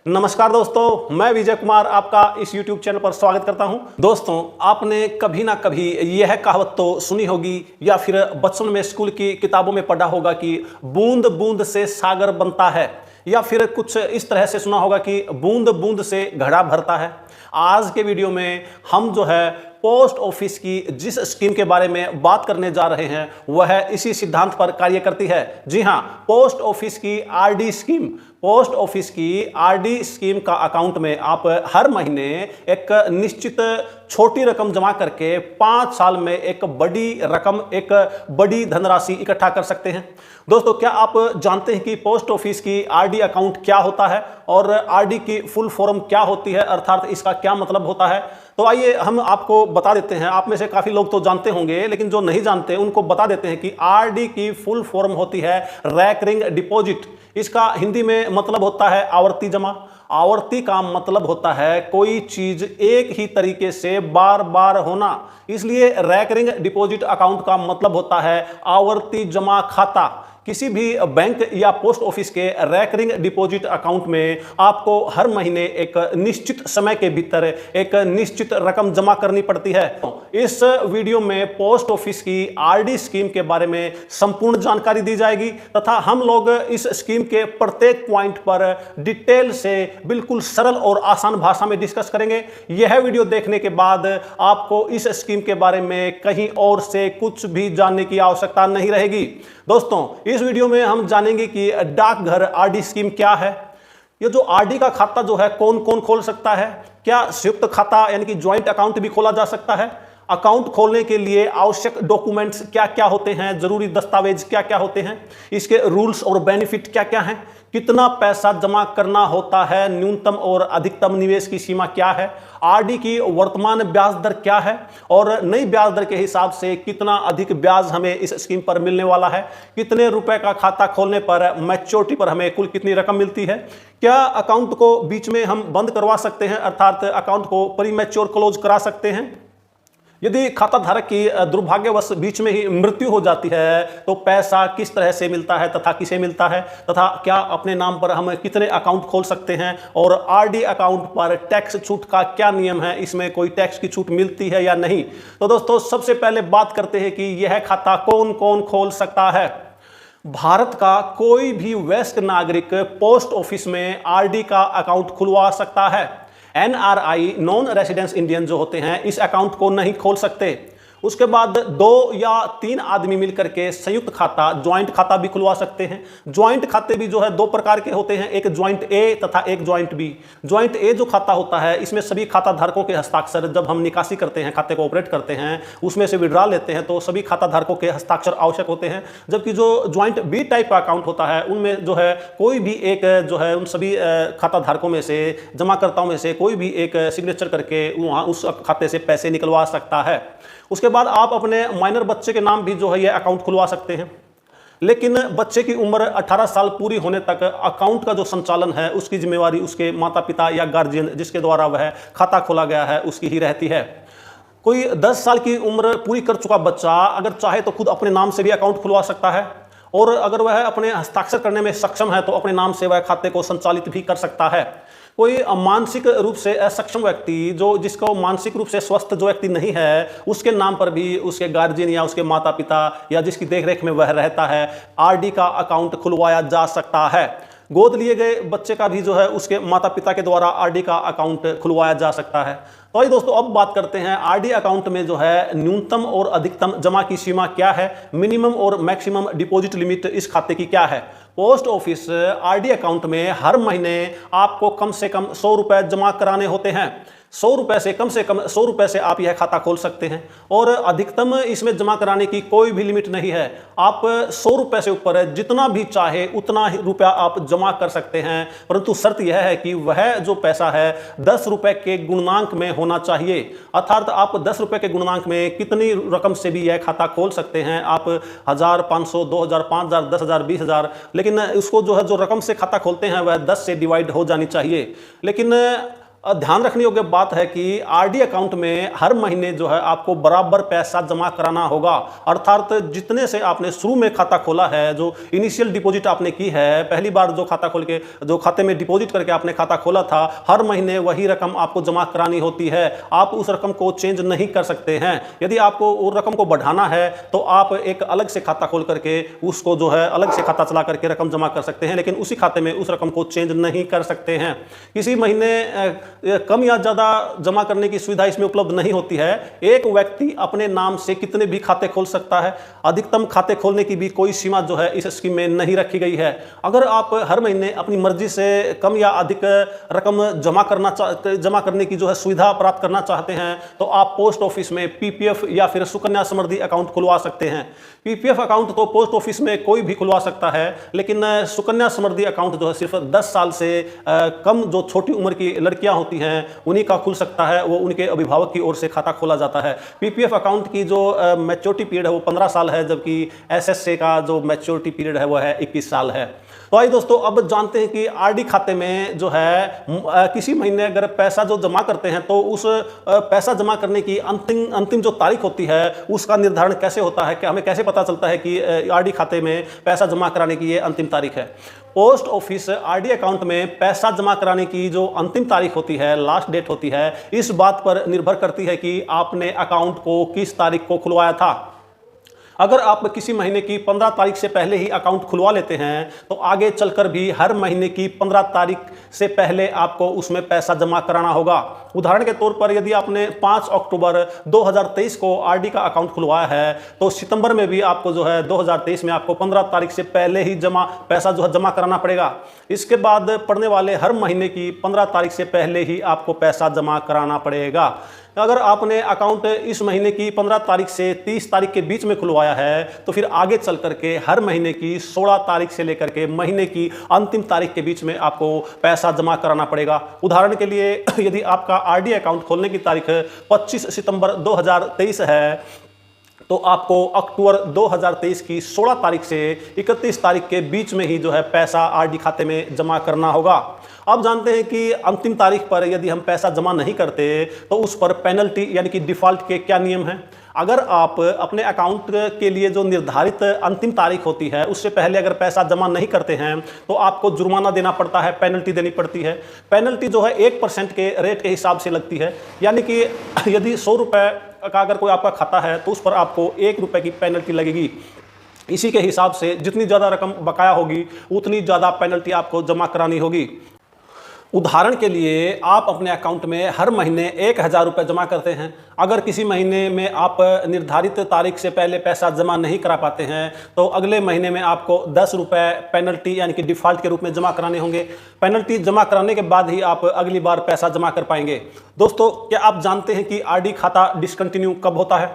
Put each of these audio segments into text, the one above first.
नमस्कार दोस्तों, मैं विजय कुमार आपका इस YouTube चैनल पर स्वागत करता हूं। दोस्तों, आपने कभी ना कभी यह कहावत तो सुनी होगी या फिर बचपन में स्कूल की किताबों में पढ़ा होगा कि बूंद बूंद से सागर बनता है, या फिर कुछ इस तरह से सुना होगा कि बूंद बूंद से घड़ा भरता है। आज के वीडियो में हम जो है पोस्ट ऑफिस की जिस स्कीम के बारे में बात करने जा रहे हैं वह इसी सिद्धांत पर कार्य करती है। जी हां, पोस्ट ऑफिस की आरडी स्कीम। पोस्ट ऑफिस की आरडी स्कीम का अकाउंट में आप हर महीने एक निश्चित छोटी रकम जमा करके 5 साल में एक बड़ी रकम, एक बड़ी धनराशि इकट्ठा कर सकते हैं। दोस्तों, क्या आप जानते हैं कि पोस्ट ऑफिस की आरडी अकाउंट क्या होता है और आरडी की फुल फॉर्म क्या होती है, अर्थात इसका क्या मतलब होता है? तो आइए हम आपको बता देते हैं। आप में से काफी लोग तो जानते होंगे, लेकिन जो नहीं जानते उनको बता देते हैं कि आरडी की फुल फॉर्म होती है रैकरिंग डिपॉजिट। इसका हिंदी में मतलब होता है आवर्ती जमा। आवर्ती का मतलब होता है कोई चीज एक ही तरीके से बार बार होना, इसलिए रैकरिंग डिपॉजिट अकाउंट का मतलब होता है आवर्ती जमा खाता। किसी भी बैंक या पोस्ट ऑफिस के रैकरिंग डिपॉजिट अकाउंट में आपको हर महीने एक निश्चित समय के भीतर एक निश्चित रकम जमा करनी पड़ती है। इस वीडियो में पोस्ट ऑफिस की आरडी स्कीम के बारे में संपूर्ण जानकारी दी जाएगी तथा हम लोग इस स्कीम के प्रत्येक पॉइंट पर डिटेल से बिल्कुल सरल और आसान भाषा में डिस्कस करेंगे। यह वीडियो देखने के बाद आपको इस स्कीम के बारे में कहीं और से कुछ भी जानने की आवश्यकता नहीं रहेगी। दोस्तों, इस वीडियो में हम जानेंगे कि डाकघर आरडी स्कीम क्या है, ये जो आरडी का खाता जो है कौन कौन खोल सकता है, क्या संयुक्त खाता यानी कि ज्वाइंट अकाउंट भी खोला जा सकता है, अकाउंट खोलने के लिए आवश्यक डॉक्यूमेंट्स क्या क्या होते हैं, जरूरी दस्तावेज क्या क्या होते हैं, इसके रूल्स और बेनिफिट क्या क्या हैं, कितना पैसा जमा करना होता है, न्यूनतम और अधिकतम निवेश की सीमा क्या है, आरडी की वर्तमान ब्याज दर क्या है और नई ब्याज दर के हिसाब से कितना अधिक ब्याज हमें इस स्कीम पर मिलने वाला है, कितने रुपए का खाता खोलने पर मैच्योरिटी पर हमें कुल कितनी रकम मिलती है, क्या अकाउंट को बीच में हम बंद करवा सकते हैं, अर्थात अकाउंट को प्रीमैच्योर क्लोज करा सकते हैं, यदि खाता धारक की दुर्भाग्यवश बीच में ही मृत्यु हो जाती है तो पैसा किस तरह से मिलता है तथा किसे मिलता है, तथा क्या अपने नाम पर हम कितने अकाउंट खोल सकते हैं और आरडी अकाउंट पर टैक्स छूट का क्या नियम है, इसमें कोई टैक्स की छूट मिलती है या नहीं। तो दोस्तों, सबसे पहले बात करते हैं कि यह खाता कौन कौन खोल सकता है। भारत का कोई भी वयस्क नागरिक पोस्ट ऑफिस में आरडी का अकाउंट खुलवा सकता है। एनआरआई, नॉन रेसिडेंस इंडियन जो होते हैं, इस अकाउंट को नहीं खोल सकते। उसके बाद 2 या 3 आदमी मिलकर के संयुक्त खाता, ज्वाइंट खाता भी खुलवा सकते हैं। ज्वाइंट खाते भी जो है 2 प्रकार के होते हैं, एक ज्वाइंट ए तथा एक ज्वाइंट बी। ज्वाइंट ए जो खाता होता है, इसमें सभी खाता धारकों के हस्ताक्षर, जब हम निकासी करते हैं, खाते को ऑपरेट करते हैं, उसमें से विड्रॉ लेते हैं तो सभी खाता धारकों के हस्ताक्षर आवश्यक होते हैं। जबकि जो ज्वाइंट बी टाइप का अकाउंट होता है, उनमें जो है कोई भी एक जो है उन सभी खाता धारकों में से, जमाकर्ताओं में से कोई भी एक सिग्नेचर करके वहाँ उस खाते से पैसे निकलवा सकता है। उसके बाद आप अपने माइनर बच्चे के नाम भी जो है ये अकाउंट खुलवा सकते हैं, लेकिन बच्चे की उम्र 18 साल पूरी होने तक अकाउंट का जो संचालन है उसकी जिम्मेवारी उसके माता पिता या गार्जियन जिसके द्वारा वह खाता खोला गया है उसकी ही रहती है। कोई 10 साल की उम्र पूरी कर चुका बच्चा अगर चाहे तो खुद अपने नाम से भी अकाउंट खुलवा सकता है, और अगर वह अपने हस्ताक्षर करने में सक्षम है तो अपने नाम से वह खाते को संचालित भी कर सकता है। कोई मानसिक रूप से असक्षम व्यक्ति, जो जिसको मानसिक रूप से स्वस्थ जो व्यक्ति नहीं है, उसके नाम पर भी उसके गार्जियन या उसके माता पिता या जिसकी देखरेख में वह रहता है, आरडी का अकाउंट खुलवाया जा सकता है। गोद लिए गए बच्चे का भी जो है उसके माता पिता के द्वारा आरडी का अकाउंट खुलवाया जा सकता है। तो आइए दोस्तों, अब बात करते हैं आरडी अकाउंट में जो है न्यूनतम और अधिकतम जमा की सीमा क्या है, मिनिमम और मैक्सिमम डिपॉजिट लिमिट इस खाते की क्या है। पोस्ट ऑफिस आरडी अकाउंट में हर महीने आपको कम से कम 100 रुपए जमा कराने होते हैं। 100 रुपए से कम 100 रुपए से आप यह खाता खोल सकते हैं और अधिकतम इसमें जमा कराने की कोई भी लिमिट नहीं है। आप 100 रुपए से ऊपर जितना भी चाहे उतना ही रुपया आप जमा कर सकते हैं, परंतु शर्त यह है कि वह जो पैसा है 10 रुपए के गुणनांक में होना चाहिए। अर्थात आप 10 रुपए के गुणनांक में कितनी रकम से भी यह खाता खोल सकते हैं, आप 1000, 500, 2000, 5000, 10,000, 20,000, लेकिन उसको जो है जो रकम से खाता खोलते हैं वह 10 से डिवाइड हो जानी चाहिए। लेकिन ध्यान रखने योग्य बात है कि आरडी अकाउंट में हर महीने जो है आपको बराबर पैसा जमा कराना होगा। अर्थात जितने से आपने शुरू में खाता खोला है, जो इनिशियल डिपॉजिट आपने की है, पहली बार जो खाता खोल के जो खाते में डिपॉजिट करके आपने खाता खोला था, हर महीने वही रकम आपको जमा करानी होती है। आप उस रकम को चेंज नहीं कर सकते हैं। यदि आपको उस रकम को बढ़ाना है तो आप एक अलग से खाता खोल करके उसको जो है अलग से खाता चला करके रकम जमा कर सकते हैं, लेकिन उसी खाते में उस रकम को चेंज नहीं कर सकते हैं। किसी महीने कम या ज़्यादा जमा करने की सुविधा इसमें उपलब्ध नहीं होती है। एक व्यक्ति अपने नाम से कितने भी खाते खोल सकता है। अधिकतम खाते खोलने की भी कोई सीमा जो है इस स्कीम में नहीं रखी गई है। अगर आप हर महीने अपनी मर्जी से कम या अधिक रकम जमा करने की जो है सुविधा प्राप्त करना चाहते हैं तो आप पोस्ट ऑफिस में पीपीएफ या फिर सुकन्या समृद्धि अकाउंट खुलवा सकते हैं। पीपीएफ अकाउंट तो पोस्ट ऑफिस में कोई भी खुलवा सकता है, लेकिन सुकन्या समृद्धि अकाउंट जो है सिर्फ 10 साल से कम जो छोटी उम्र की लड़कियां होती हैं उन्हीं का खुल सकता है। वो उनके अभिभावक की ओर से खाता खोला जाता है। पीपीएफ अकाउंट की जो मैच्योरिटी पीरियड है वो 15 साल है, जबकि एसएसए का जो मैच्योरिटी पीरियड है वो है 21 साल है। तो आइए दोस्तों, अब जानते हैं कि आरडी खाते में जो है किसी महीने अगर पैसा जो जमा करते हैं तो उस पैसा जमा करने की अंतिम जो तारीख होती है उसका निर्धारण कैसे होता है, कि हमें कैसे पता चलता है कि आरडी खाते में पैसा जमा कराने की ये अंतिम तारीख है। पोस्ट ऑफिस आरडी अकाउंट में पैसा जमा कराने की जो अंतिम तारीख होती है, लास्ट डेट होती है, इस बात पर निर्भर करती है कि आपने अकाउंट को किस तारीख को खुलवाया था। अगर आप किसी महीने की 15 तारीख से पहले ही अकाउंट खुलवा लेते हैं तो आगे चलकर भी हर महीने की 15 तारीख से पहले आपको उसमें पैसा जमा कराना होगा। उदाहरण के तौर पर यदि आपने 5 अक्टूबर 2023 को आरडी का अकाउंट खुलवाया है तो सितंबर में भी आपको जो है 2023 में आपको 15 तारीख से पहले ही पैसा जो है जमा कराना पड़ेगा। इसके बाद पड़ने वाले हर महीने की 15 तारीख से पहले ही आपको पैसा जमा कराना पड़ेगा। अगर आपने अकाउंट इस महीने की 15 तारीख से 30 तारीख के बीच में खुलवाया है तो फिर आगे चल करके हर महीने की 16 तारीख से लेकर के महीने की अंतिम तारीख के बीच में आपको पैसा जमा कराना पड़ेगा। उदाहरण के लिए यदि आपका आरडी अकाउंट खोलने की तारीख 25 सितंबर 2023 है तो आपको अक्टूबर 2023 की 16 तारीख से 31 तारीख के बीच में ही जो है पैसा आरडी खाते में जमा करना होगा। अब जानते हैं कि अंतिम तारीख पर यदि हम पैसा जमा नहीं करते तो उस पर पेनल्टी यानी कि डिफ़ॉल्ट के क्या नियम हैं। अगर आप अपने अकाउंट के लिए जो निर्धारित अंतिम तारीख होती है उससे पहले अगर पैसा जमा नहीं करते हैं तो आपको जुर्माना देना पड़ता है, पेनल्टी देनी पड़ती है। पेनल्टी जो है 1% के रेट के हिसाब से लगती है, यानी कि यदि 100 रुपये का अगर कोई आपका खाता है तो उस पर आपको 1 रुपये की पेनल्टी लगेगी। इसी के हिसाब से जितनी ज़्यादा रकम बकाया होगी उतनी ज़्यादा पेनल्टी आपको जमा करानी होगी। उदाहरण के लिए आप अपने अकाउंट में हर महीने 1000 रुपये जमा करते हैं। अगर किसी महीने में आप निर्धारित तारीख से पहले पैसा जमा नहीं करा पाते हैं तो अगले महीने में आपको 10 रुपये पेनल्टी यानी कि डिफ़ॉल्ट के रूप में जमा कराने होंगे। पेनल्टी जमा कराने के बाद ही आप अगली बार पैसा जमा कर पाएंगे। दोस्तों, क्या आप जानते हैं कि आरडी खाता डिसकंटिन्यू कब होता है?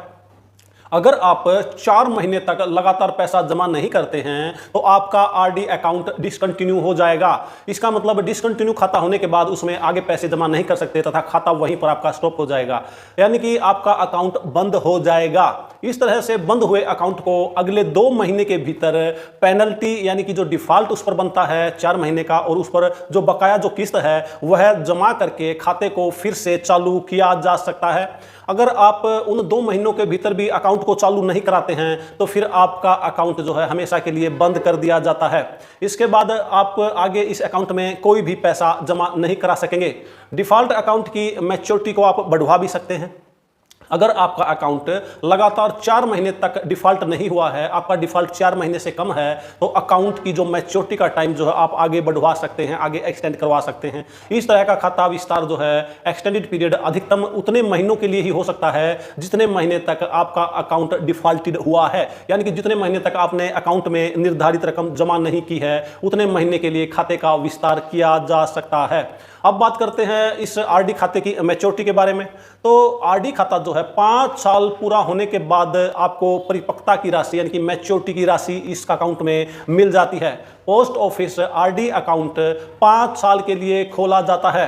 अगर आप 4 महीने तक लगातार पैसा जमा नहीं करते हैं तो आपका आरडी अकाउंट डिसकंटिन्यू हो जाएगा। इसका मतलब डिसकंटिन्यू खाता होने के बाद उसमें आगे पैसे जमा नहीं कर सकते तथा खाता वहीं पर आपका स्टॉप हो जाएगा, यानी कि आपका अकाउंट बंद हो जाएगा। इस तरह से बंद हुए अकाउंट को अगले 2 महीने के भीतर पेनल्टी यानी कि जो डिफ़ॉल्ट उस पर बनता है 4 महीने का और उस पर जो बकाया जो किस्त है वह जमा करके खाते को फिर से चालू किया जा सकता है। अगर आप उन 2 महीनों के भीतर भी अकाउंट को चालू नहीं कराते हैं तो फिर आपका अकाउंट जो है हमेशा के लिए बंद कर दिया जाता है। इसके बाद आप आगे इस अकाउंट में कोई भी पैसा जमा नहीं करा सकेंगे। डिफ़ॉल्ट अकाउंट की मैच्योरिटी को आप बढ़वा भी सकते हैं। अगर आपका अकाउंट लगातार 4 महीने तक डिफ़ॉल्ट नहीं हुआ है, आपका डिफ़ॉल्ट 4 महीने से कम है, तो अकाउंट की जो मैच्योरिटी का टाइम जो है आप आगे बढ़वा सकते हैं, आगे एक्सटेंड करवा सकते हैं। इस तरह का खाता विस्तार जो है एक्सटेंडेड पीरियड अधिकतम उतने महीनों के लिए ही हो सकता है जितने महीने तक आपका अकाउंट डिफ़ॉल्टेड हुआ है, यानी कि जितने महीने तक आपने अकाउंट में निर्धारित रकम जमा नहीं की है उतने महीने के लिए खाते का विस्तार किया जा सकता है। अब बात करते हैं इस आरडी खाते की मैच्योरिटी के बारे में। तो आरडी खाता जो है 5 साल पूरा होने के बाद आपको परिपक्वता की राशि यानी कि मैच्योरिटी की राशि इस अकाउंट में मिल जाती है। पोस्ट ऑफिस आरडी अकाउंट 5 साल के लिए खोला जाता है।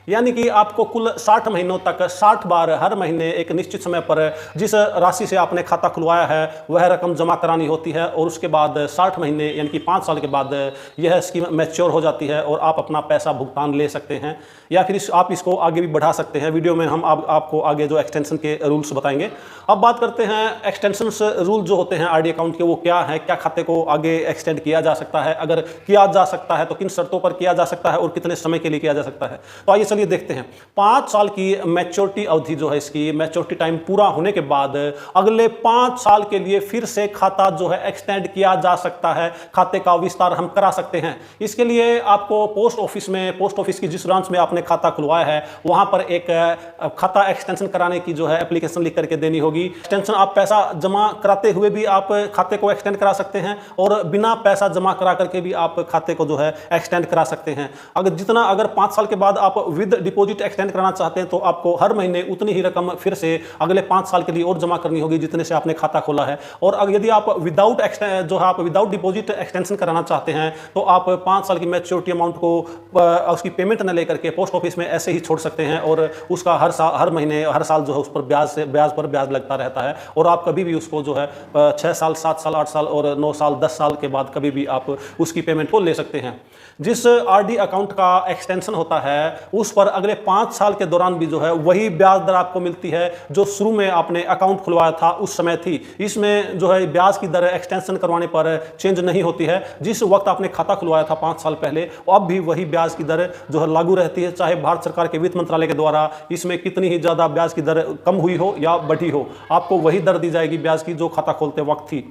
यानी कि आपको कुल 60 महीनों तक 60 बार हर महीने एक निश्चित समय पर जिस राशि से आपने खाता खुलवाया है वह रकम जमा करानी होती है, और उसके बाद 60 महीने यानी कि 5 साल के बाद यह स्कीम मैच्योर हो जाती है और आप अपना पैसा भुगतान ले सकते हैं, या फिर आप इसको आगे भी बढ़ा सकते हैं। वीडियो में हम आपको आगे जो एक्सटेंशन के रूल्स बताएंगे। अब बात करते हैं एक्सटेंशन रूल जो होते हैं आरडी अकाउंट के, वो क्या है, क्या खाते को आगे एक्सटेंड किया जा सकता है, अगर किया जा सकता है तो किन शर्तों पर किया जा सकता है और कितने समय के लिए किया जा सकता है। तो आइए चलिए देखते हैं। 5 साल की मैच्योरिटी अवधि जो है, इसकी मैच्योरिटी टाइम पूरा होने के बाद अगले 5 साल के लिए फिर से खाता जो है एक्सटेंड किया जा सकता है, खाते का विस्तार हम करा सकते हैं। इसके लिए आपको पोस्ट ऑफिस की जिस ब्रांच में आपने खाता खुलवाया है वहां पर एक खाता एक्सटेंशन कराने की जो है एप्लीकेशन लिख करके देनी होगी। एक्सटेंशन आप पैसा जमा कराते हुए भी आप खाते को एक्सटेंड करा सकते हैं और बिना पैसा जमा करा करके भी आप खाते को जो है एक्सटेंड करा सकते हैं। अगर 5 साल के बाद आप विद डिपॉजिट एक्सटेंड कराना चाहते हैं तो आपको हर महीने उतनी ही रकम फिर से अगले 5 साल के लिए और जमा करनी होगी जितने से आपने खाता खोला है। और यदि आप विदाउट डिपॉजिट एक्सटेंशन कराना चाहते हैं तो आप 5 साल की मैच्योरिटी अमाउंट को उसकी पेमेंट न लेकर के पोस्ट ऑफिस में ऐसे ही छोड़ सकते हैं, और उसका हर महीने हर साल जो है उस पर ब्याज लगता रहता है, और आप कभी भी उसको जो है 6 साल 7 साल 8 साल और 9 साल 10 साल के बाद कभी भी आप उसकी पेमेंट को ले सकते हैं। जिस आरडी अकाउंट का एक्सटेंशन होता है उस पर अगले 5 साल के दौरान भी जो है वही ब्याज दर आपको मिलती है जो शुरू में आपने अकाउंट खुलवाया था उस समय थी। इसमें जो है ब्याज की दर एक्सटेंशन करवाने पर चेंज नहीं होती है। जिस वक्त आपने खाता खुलवाया था 5 साल पहले, अब भी वही ब्याज की दर जो है लागू रहती है, चाहे भारत सरकार के वित्त मंत्रालय के द्वारा इसमें कितनी ही ज्यादा ब्याज की दर कम हुई हो या बढ़ी हो, आपको वही दर दी जाएगी ब्याज की जो खाता खोलते वक्त थी।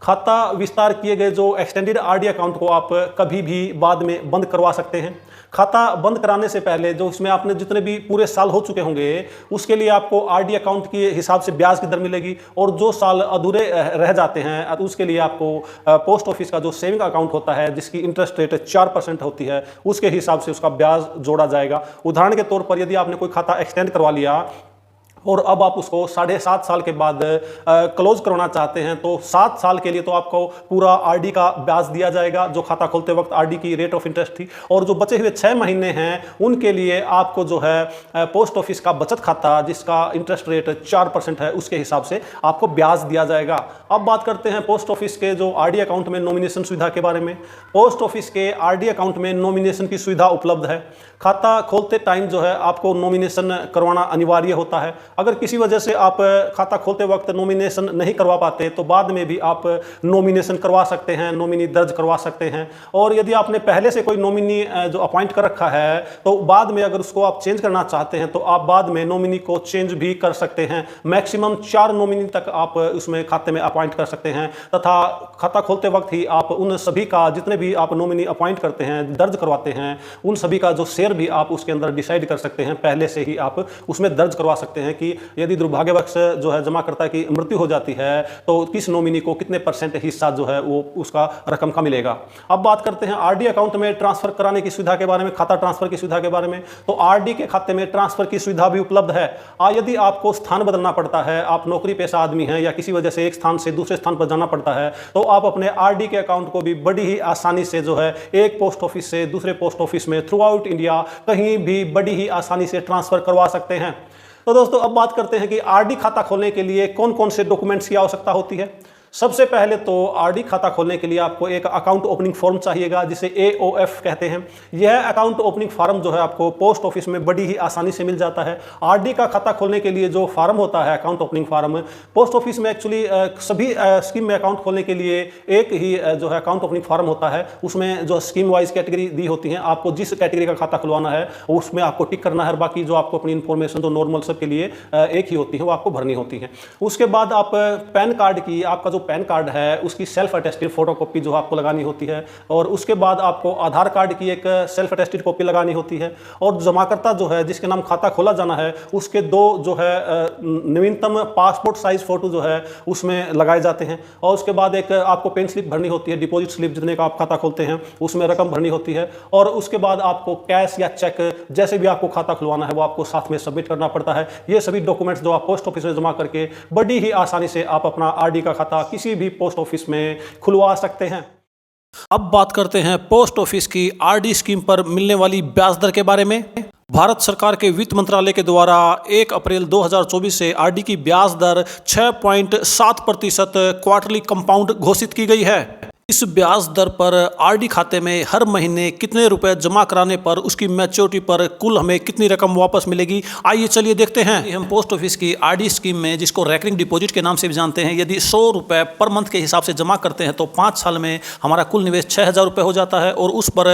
खाता विस्तार किए गए जो एक्सटेंडेड आरडी अकाउंट को आप कभी भी बाद में बंद करवा सकते हैं। खाता बंद कराने से पहले जो इसमें आपने जितने भी पूरे साल हो चुके होंगे उसके लिए आपको आरडी अकाउंट के हिसाब से ब्याज की दर मिलेगी, और जो साल अधूरे रह जाते हैं उसके लिए आपको पोस्ट ऑफिस का जो सेविंग अकाउंट होता है जिसकी इंटरेस्ट रेट 4% होती है उसके हिसाब से उसका ब्याज जोड़ा जाएगा। उदाहरण के तौर पर यदि आपने कोई खाता एक्सटेंड करवा लिया और अब आप उसको 7.5 साल के बाद क्लोज करवाना चाहते हैं तो 7 साल के लिए तो आपको पूरा आरडी का ब्याज दिया जाएगा जो खाता खोलते वक्त आरडी की रेट ऑफ इंटरेस्ट थी, और जो बचे हुए 6 महीने हैं उनके लिए आपको जो है पोस्ट ऑफिस का बचत खाता जिसका इंटरेस्ट रेट 4% है उसके हिसाब से आपको ब्याज दिया जाएगा। अब बात करते हैं पोस्ट ऑफिस के जो आरडी अकाउंट में नॉमिनेशन सुविधा के बारे में। पोस्ट ऑफिस के आरडी अकाउंट में नॉमिनेशन की सुविधा उपलब्ध है। खाता खोलते टाइम जो है आपको नॉमिनेशन करवाना अनिवार्य होता है। अगर किसी वजह से आप खाता खोलते वक्त नॉमिनेशन नहीं करवा पाते तो बाद में भी आप नॉमिनेशन करवा सकते हैं, नॉमिनी दर्ज करवा सकते हैं। और यदि आपने पहले से कोई नॉमिनी जो अपॉइंट कर रखा है तो बाद में अगर उसको आप चेंज करना चाहते हैं तो आप बाद में नॉमिनी को चेंज भी कर सकते हैं। मैक्सिमम 4 नॉमिनी तक आप उसमें खाते में अपॉइंट कर सकते हैं, तथा खाता खोलते वक्त ही आप उन सभी का जितने भी आप नॉमिनी अपॉइंट करते हैं दर्ज करवाते हैं उन सभी का जो शेयर भी आप उसके अंदर डिसाइड कर सकते हैं, पहले से ही आप उसमें दर्ज करवा सकते हैं कि यदि दुर्भाग्यवश जो है जमाकर्ता की मृत्यु हो जाती है तो किस नॉमिनी को कितने % हिस्सा जो है वो उसका रकम का मिलेगा। अब बात करते हैं आरडी अकाउंट में ट्रांसफर कराने की सुविधा के बारे में, खाता ट्रांसफर की सुविधा के बारे में। तो आरडी के खाते में ट्रांसफर की सुविधा भी उपलब्ध है। यदि आपको स्थान बदलना पड़ता है, आप नौकरी पेशा आदमी हैं या किसी वजह से एक स्थान से दूसरे स्थान पर जाना पड़ता है तो आप अपने आरडी के अकाउंट को भी बड़ी ही आसानी से जो है एक पोस्ट ऑफिस से दूसरे पोस्ट ऑफिस में थ्रू आउट इंडिया कहीं भी बड़ी ही आसानी से ट्रांसफर करवा सकते हैं। तो दोस्तों अब बात करते हैं कि आरडी खाता खोलने के लिए कौन कौन से डॉक्यूमेंट्स की आवश्यकता होती है। सबसे पहले तो आरडी खाता खोलने के लिए आपको एक अकाउंट ओपनिंग फॉर्म चाहिएगा जिसे AOF कहते हैं। यह अकाउंट ओपनिंग फॉर्म जो है आपको पोस्ट ऑफिस में बड़ी ही आसानी से मिल जाता है। आरडी का खाता खोलने के लिए जो फॉर्म होता है account opening form, post office में एक्चुअली सभी स्कीम में अकाउंट खोलने के लिए एक ही जो है अकाउंट ओपनिंग फॉर्म होता है। उसमें जो स्कीम वाइज कैटेगरी दी होती हैं, आपको जिस कैटेगरी का खाता खुलवाना है उसमें आपको टिक करना है, बाकी जो आपको अपनी इन्फॉर्मेशन जो नॉर्मल सबके लिए एक ही होती है वो आपको भरनी होती है। उसके बाद आप पैन कार्ड की, आपका जो पैन कार्ड है उसकी सेल्फ अटेस्टेड फोटोकॉपी जो आपको लगानी होती है, और उसके बाद आपको आधार कार्ड की एक सेल्फ अटेस्टेड कॉपी लगानी होती है, और जमाकर्ता जो है जिसके नाम खाता खोला जाना है उसके 2 जो है नवीनतम पासपोर्ट साइज फोटो जो है उसमें लगाए जाते हैं। और उसके बाद एक आपको पेन स्लिप भरनी होती है, डिपॉजिट स्लिप जितने का आप खाता खोलते हैं उसमें रकम भरनी होती है, और उसके बाद आपको कैश या चेक जैसे भी आपको खाता खुलवाना है वो आपको साथ में सबमिट करना पड़ता है। ये सभी डॉक्यूमेंट्स जो आप पोस्ट ऑफिस में जमा करके बड़ी ही आसानी से आप अपना आरडी का खाता किसी भी पोस्ट ऑफिस में खुलवा सकते हैं। अब बात करते हैं पोस्ट ऑफिस की आरडी स्कीम पर मिलने वाली ब्याज दर के बारे में। भारत सरकार के वित्त मंत्रालय के द्वारा 1 अप्रैल 2024 से आरडी की ब्याज दर 6.7% क्वार्टरली कंपाउंड घोषित की गई है। इस ब्याज दर पर आरडी खाते में हर महीने कितने रुपए जमा कराने पर उसकी मैच्योरिटी पर कुल हमें कितनी रकम वापस मिलेगी, आइए चलिए देखते हैं। हम पोस्ट ऑफिस की आरडी स्कीम में, जिसको रेकरिंग डिपॉजिट के नाम से भी जानते हैं, यदि 100 रुपये पर मंथ के हिसाब से जमा करते हैं तो 5 साल में हमारा कुल निवेश 6,000 रुपये हो जाता है और उस पर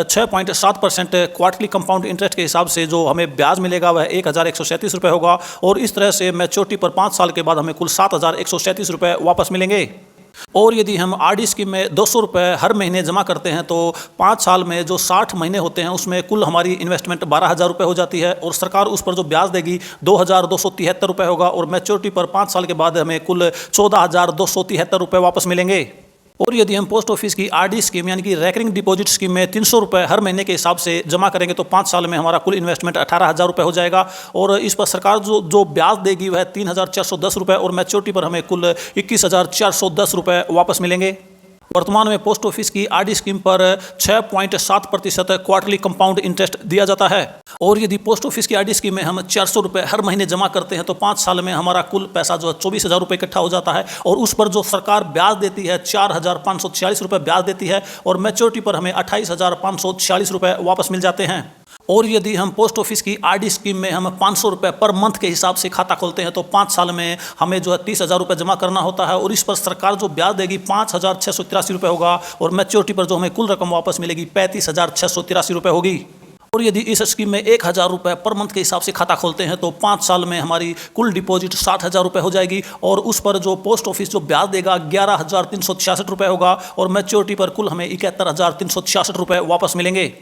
6.7% क्वार्टरली कंपाउंड इंटरेस्ट के हिसाब से जो हमें ब्याज मिलेगा वह 1,137 रुपये होगा और इस तरह से मैच्योरिटी पर 5 साल के बाद हमें कुल 7,137 रुपये वापस मिलेंगे। और यदि हम आरडी स्कीम में 200 रुपये हर महीने जमा करते हैं तो 5 साल में जो 60 महीने होते हैं उसमें कुल हमारी इन्वेस्टमेंट 12,000 रुपये हो जाती है और सरकार उस पर जो ब्याज देगी 2,273 रुपये होगा और मैच्योरिटी पर 5 साल के बाद हमें कुल 14,273 रुपये वापस मिलेंगे। और यदि हम पोस्ट ऑफिस की आरडी स्कीम यानी कि रेकरिंग डिपॉजिट स्कीम में 300 रुपये हर महीने के हिसाब से जमा करेंगे तो 5 साल में हमारा कुल इन्वेस्टमेंट 18,000 रुपये हो जाएगा और इस पर सरकार जो ब्याज देगी वह 3,410 रुपये और मैच्योरिटी पर हमें कुल 21,410 रुपये वापस मिलेंगे। वर्तमान में पोस्ट ऑफिस की आरडी स्कीम पर 6.7% क्वार्टरली कंपाउंड इंटरेस्ट दिया जाता है और यदि पोस्ट ऑफिस की आरडी स्कीम में हम 400 रुपये हर महीने जमा करते हैं तो 5 साल में हमारा कुल पैसा जो है 24,000 रुपये इकट्ठा हो जाता है और उस पर जो सरकार ब्याज देती है 4,546 रुपये ब्याज देती है और मैच्योरिटी पर हमें 28,546 रुपये वापस मिल जाते हैं। और यदि हम पोस्ट ऑफिस की आरडी स्कीम में हम 500 रुपये पर मंथ के हिसाब से खाता खोलते हैं तो 5 साल में हमें जो है 30,000 रुपये जमा करना होता है और इस पर सरकार जो ब्याज देगी 5,683 रुपये होगा और मैच्योरिटी पर जो हमें कुल रकम वापस मिलेगी 35,683 रुपये होगी। और यदि इस स्कीम में 1,000 रुपये पर मंथ के हिसाब से खाता खोलते हैं तो 5 साल में हमारी कुल डिपॉजिट 60,000 रुपये हो जाएगी और उस पर जो पोस्ट ऑफिस जो ब्याज देगा 11,366 रुपये होगा और मैच्योरिटी पर कुल हमें 71,366 रुपये वापस मिलेंगे।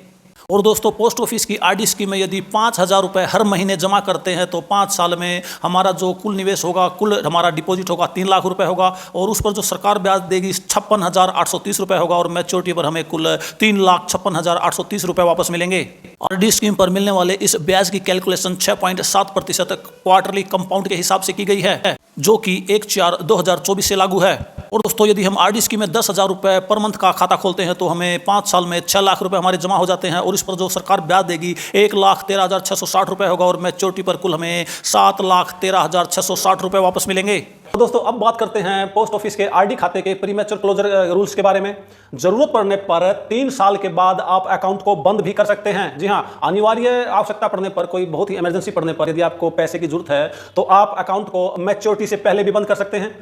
और दोस्तों पोस्ट ऑफिस की आरडी स्कीम में यदि 5,000 रुपये हर महीने जमा करते हैं तो 5 साल में हमारा जो कुल निवेश होगा, कुल हमारा डिपॉजिट होगा 3 लाख रुपए होगा और उस पर जो सरकार ब्याज देगी 56,830 रुपये होगा और मैच्योरिटी पर हमें कुल 3,56,830 रुपये वापस मिलेंगे। आरडी स्कीम पर मिलने वाले इस ब्याज की कैलकुलेशन 6.7% क्वार्टरली कंपाउंड के हिसाब से की गई है जो कि 1/4/2024 से लागू है। और दोस्तों यदि हम आरडी स्कीम में 10,000 रुपये पर मंथ का खाता खोलते हैं तो हमें 5 साल में 6 लाख रुपए हमारे जमा हो जाते हैं और इस पर जो सरकार ब्याज देगी 1,13,660 रुपये होगा और मैच्योरिटी पर कुल हमें 7,13,660 रुपये वापस मिलेंगे। तो दोस्तों अब बात करते हैं पोस्ट ऑफिस के आरडी खाते के प्रीमैच्योर क्लोजर रूल्स के बारे में। जरूरत पड़ने पर 3 साल के बाद आप अकाउंट को बंद भी कर सकते हैं। जी हाँ, अनिवार्य आवश्यकता पड़ने पर, कोई बहुत ही इमरजेंसी पड़ने पर यदि आपको पैसे की जरूरत है तो आप अकाउंट को मैच्योरिटी से पहले भी बंद कर सकते हैं।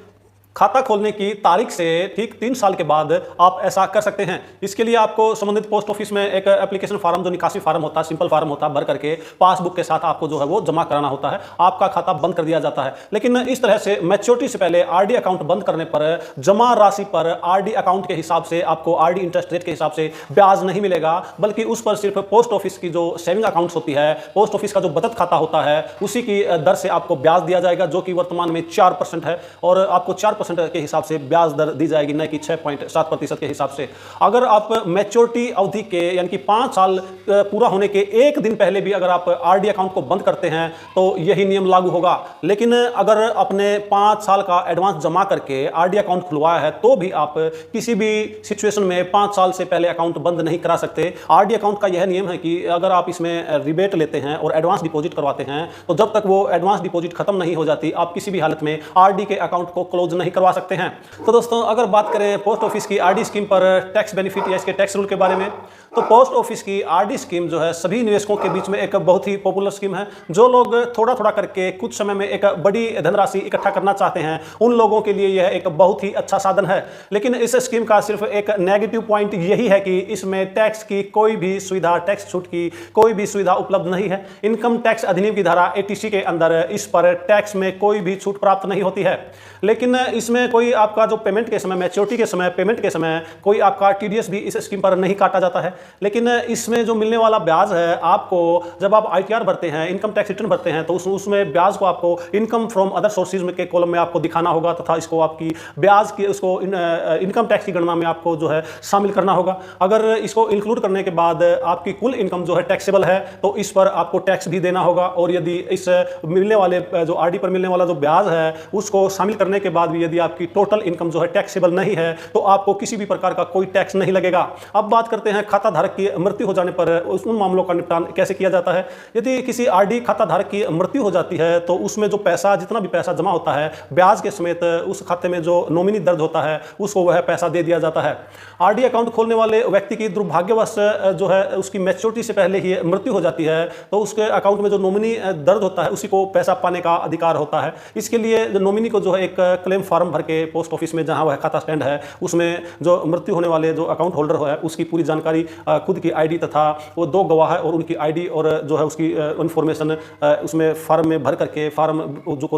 खाता खोलने की तारीख से ठीक 3 साल के बाद आप ऐसा कर सकते हैं। इसके लिए आपको संबंधित पोस्ट ऑफिस में एक एप्लीकेशन फार्म, जो निकासी फार्म होता है, सिंपल फार्म होता है, भर करके पासबुक के साथ आपको जो है वो जमा कराना होता है। आपका खाता बंद कर दिया जाता है। लेकिन इस तरह से मैच्योरिटी से पहले आरडी अकाउंट बंद करने पर जमा राशि पर आरडी अकाउंट के हिसाब से आपको आरडी इंटरेस्ट रेट के हिसाब से ब्याज नहीं मिलेगा, बल्कि उस पर सिर्फ पोस्ट ऑफिस की जो सेविंग अकाउंट्स होती है, पोस्ट ऑफिस का जो बचत खाता होता है, उसी की दर से आपको ब्याज दिया जाएगा जो कि वर्तमान में 4% है और आपको 4% के हिसाब से ब्याज दर दी जाएगी, न कि 6.7% के हिसाब से। अगर आप मैच्योरिटी अवधि के यानी कि 5 साल पूरा होने के 1 दिन पहले भी अगर आप आरडी अकाउंट को बंद करते हैं तो यही नियम लागू होगा। लेकिन अगर अपने 5 साल का एडवांस जमा करके आरडी अकाउंट खुलवाया है तो भी आप किसी भी सिचुएशन में 5 साल से पहले अकाउंट बंद नहीं करा सकते। आरडी अकाउंट का यह नियम है कि अगर आप इसमें रिबेट लेते हैं और एडवांस डिपॉजिट करवाते हैं तो जब तक वो एडवांस डिपॉजिट खत्म नहीं हो जाती आप किसी भी हालत में आरडी के अकाउंट को क्लोज नहीं करवा सकते हैं। तो दोस्तों अगर बात करें पोस्ट ऑफिस की आरडी स्कीम पर टैक्स बेनिफिट या इसके टैक्स रूल के बारे में, तो पोस्ट ऑफिस की आरडी स्कीम जो है सभी निवेशकों के बीच में एक बहुत ही पॉपुलर स्कीम है। जो लोग थोड़ा थोड़ा करके कुछ समय में एक बड़ी धनराशि इकट्ठा करना चाहते हैं उन लोगों के लिए यह एक बहुत ही अच्छा साधन है। लेकिन इस स्कीम का सिर्फ एक नेगेटिव पॉइंट यही है कि इसमें टैक्स की कोई भी सुविधा, टैक्स छूट की कोई भी सुविधा उपलब्ध नहीं है। इनकम टैक्स अधिनियम की धारा 80C के अंदर इस पर टैक्स में कोई भी छूट प्राप्त नहीं होती है। लेकिन इसमें कोई आपका जो पेमेंट के समय, मैच्योरिटी के समय, पेमेंट के समय कोई आपका टीडीएस भी इस स्कीम पर नहीं काटा जाता है। लेकिन इसमें जो मिलने वाला ब्याज है, आपको जब आप आईटीआर भरते हैं, इनकम टैक्स रिटर्न भरते हैं, तो उसमें ब्याज को आपको इनकम फ्रॉम अदर सोर्सेज में के कॉलम में आपको दिखाना होगा तथा इसको आपकी ब्याज की उसको इनकम टैक्स की गणना में आपको जो है शामिल करना होगा। अगर इसको इंक्लूड करने के बाद आपकी कुल इनकम जो है टैक्सेबल है तो इस पर आपको टैक्स भी देना होगा। और यदि इस मिलने वाले जो आरडी पर मिलने वाला जो ब्याज है उसको शामिल करने के बाद भी यदि आपकी टोटल इनकम जो है टैक्सेबल नहीं है तो आपको किसी भी प्रकार का कोई टैक्स नहीं लगेगा। अब बात करते हैं खाता धारक की मृत्यु हो जाने पर उन मामलों का निपटान कैसे किया जाता है। यदि किसी आरडी खाता धारक की मृत्यु हो जाती है तो उसमें जो पैसा, जितना भी पैसा जमा होता है ब्याज के समेत, उस खाते में जो नॉमिनी दर्ज होता है उसको वह पैसा दे दिया जाता है। आरडी अकाउंट खोलने वाले व्यक्ति की दुर्भाग्यवश जो है उसकी मैच्योरिटी से पहले ही मृत्यु हो जाती है तो उसके अकाउंट में जो नॉमिनी दर्ज होता है उसी को पैसा पाने का अधिकार होता है। इसके लिए नॉमिनी को जो है एक क्लेम फॉर्म भर के पोस्ट ऑफिस में जहां वह खाता स्टैंड है उसमें जो मृत्यु होने वाले जो अकाउंट होल्डर है उसकी पूरी जानकारी, खुद की आईडी तथा वो 2 गवाह है और उनकी आईडी और जो है उसकी इंफॉर्मेशन उसमें फॉर्म में भर करके फॉर्म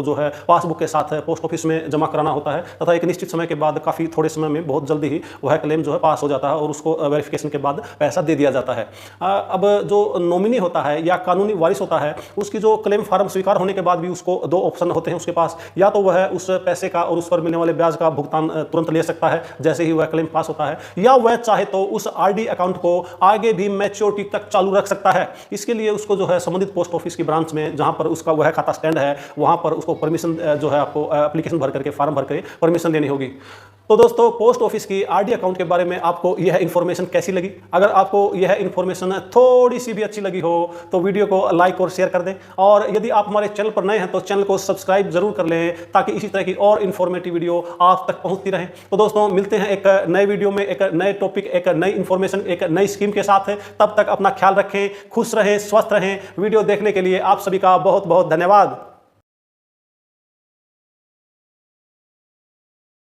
जो है पासबुक के साथ पोस्ट ऑफिस में जमा कराना होता है तथा एक निश्चित समय के बाद, काफ़ी थोड़े समय में, बहुत जल्दी ही वह क्लेम जो है पास हो जाता है और उसको वेरिफिकेशन के बाद पैसा दे दिया जाता है। अब जो नॉमिनी होता है या कानूनी वारिस होता है उसकी जो क्लेम फॉर्म स्वीकार होने के बाद भी उसको 2 ऑप्शन होते हैं उसके पास। या तो वह उस पैसे का और उस पर मिलने वाले ब्याज का भुगतान तुरंत ले सकता है जैसे ही वह क्लेम पास होता है, या वह चाहे तो उस आरडी अकाउंट को आगे भी मैच्योरिटी तक चालू रख सकता है। इसके लिए उसको जो है संबंधित पोस्ट ऑफिस की ब्रांच में जहां पर उसका वह खाता स्टैंड है वहां पर उसको परमिशन जो है आपको एप्लीकेशन भर करके, फॉर्म भर के परमिशन लेनी होगी। तो दोस्तों, पोस्ट ऑफिस की आरडी अकाउंट के बारे में आपको यह इंफॉर्मेशन कैसी लगी? अगर आपको यह इंफॉर्मेशन थोड़ी सी भी अच्छी लगी हो तो वीडियो को लाइक और शेयर कर दें, और यदि आप हमारे चैनल पर नए हैं तो चैनल को सब्सक्राइब जरूर कर लें ताकि इसी तरह की और इंफॉर्मेटिव वीडियो आप तक पहुंचती रहें। तो दोस्तों, मिलते हैं एक नए वीडियो में, एक नए टॉपिक, एक नई इंफॉर्मेशन, एक नई स्कीम के साथ। तब तक अपना ख्याल रखें, खुश रहें, स्वस्थ रहें। वीडियो देखने के लिए आप सभी का बहुत बहुत धन्यवाद।